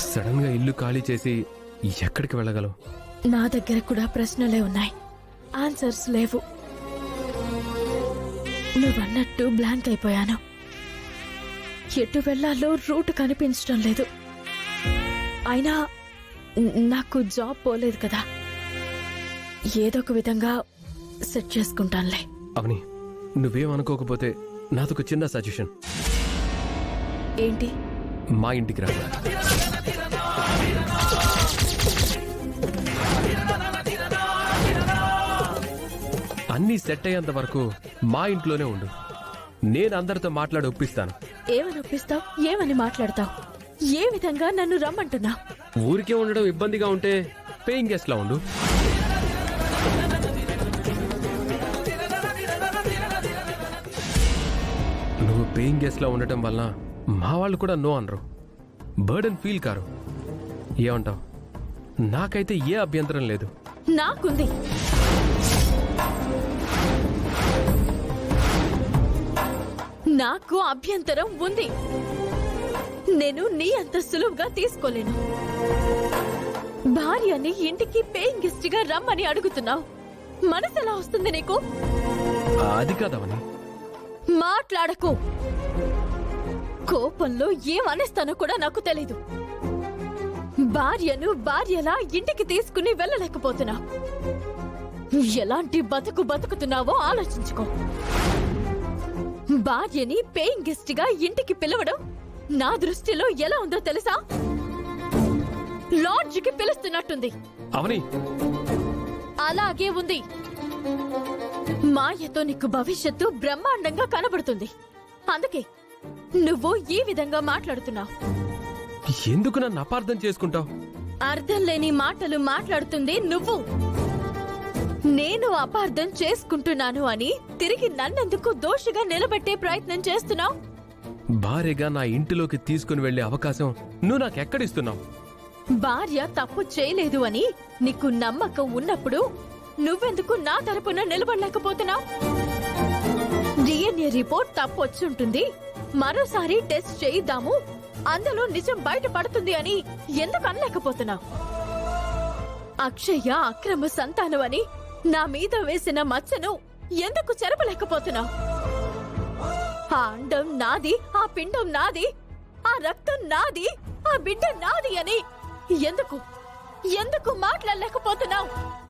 Sudden గా ఇల్లు ఖాళీ చేసి ఎక్కడికి వెళ్ళగలవు? నా దగ్గర కూడా ప్రశ్నలే ఉన్నాయి, ఆన్సర్స్ లేవు. నువ్వన్నట్టు బ్లాంక్ అయిపోయాను. ఎటు వెళ్లాలో రూట్ కనిపించడం లేదు. అయినా నాకు జాబ్ పోలేదు కదా, ఏదో ఒక విధంగా సెట్ చేసుకుంటానులే. అవని, నువ్వేం అనుకోకపోతే నాదొక చిన్న సజెషన్. ఏంటి? మా ఇంటికి రా. అన్నీ సెట్ అయ్యేంత వరకు మా ఇంట్లోనే ఉండు. నేను అందరితో మాట్లాడి ఒప్పిస్తాను. ఏమని ఒప్పిస్తావు? ఏమని మాట్లాడతావు? ఏ విధంగా నన్ను రమ్మంటున్నావు? ఊరికే ఉండడం ఇబ్బందిగా ఉంటే పేయింగ్ గెస్ట్ లా ఉండు. నువ్వు పేయింగ్ గెస్ట్ లా ఉండటం వల్ల మా వాళ్ళు కూడా నో అనరు, బర్డెన్ ఫీల్ కారు. ఏమంటావు? నాకైతే ఏ అభ్యంతరం లేదు. నాకుంది. నాకు అభ్యంతరం ఉంది. నేను నీ అంత సులువుగా తీసుకోలేను. భార్యని ఇంటికి పేయింగ్ గెస్ట్ గా రమ్మని అడుగుతున్నావు. మనసు ఎలా వస్తుంది నీకు? అది కాదవని. మాట్లాడకు. కోపంలో ఏమనేస్తానో కూడా నాకు తెలీదు. భార్యను భార్యలా ఇంటికి తీసుకుని వెళ్ళలేకపోతున్నా. ఎలాంటి బతుకు బతుకుతున్నావో ఆలోచించుకో. భార్యని పేయింగ్ గెస్ట్ గా ఇంటికి పిలవడం నా దృష్టిలో ఎలా ఉందో తెలుసా? లాడ్జికి పిలుస్తున్నట్టుంది. అవని, అలాగే ఉంది. మాయతో నీకు భవిష్యత్తు బ్రహ్మాండంగా కనబడుతుంది. అందుకే నువ్వు ఈ విధంగా మాట్లాడుతున్నావు. ఎందుకు నన్ను అపార్థం చేసుకుంటావు? అర్థం లేని మాటలు మాట్లాడుతుంది నువ్వు. నేను అపార్థం చేసుకుంటున్నాను అని తిరిగి నన్నెందుకు దోషిగా నిలబెట్టే ప్రయత్నం చేస్తున్నావు? భార్యగా నా ఇంటిలోకి తీసుకుని వెళ్లే అవకాశం నువ్వు నాకెక్కడిస్తున్నావు? భార్య తప్పు చేయలేదు అని నీకు నమ్మకం ఉన్నప్పుడు నువ్వెందుకు నా తరపున నిలబడలేకపోతున్నావు? డిఎన్ఏ రిపోర్ట్ తప్పు వచ్చుంటుంది, మరోసారి టెస్ట్ చేయిద్దాము, అందులో నిజం బయటపడుతుంది అని ఎందుకు అనలేకపోతున్నావు? అక్షయ్య అక్రమ సంతానం అని నా మీద వేసిన మచ్చను ఎందుకు చెరపలేకపోతున్నావు? ఆ అండం నాది, ఆ పిండం నాది, ఆ రక్తం నాది, ఆ బిడ్డ నాది అని ఎందుకు మాట్లాడలేకపోతున్నావు?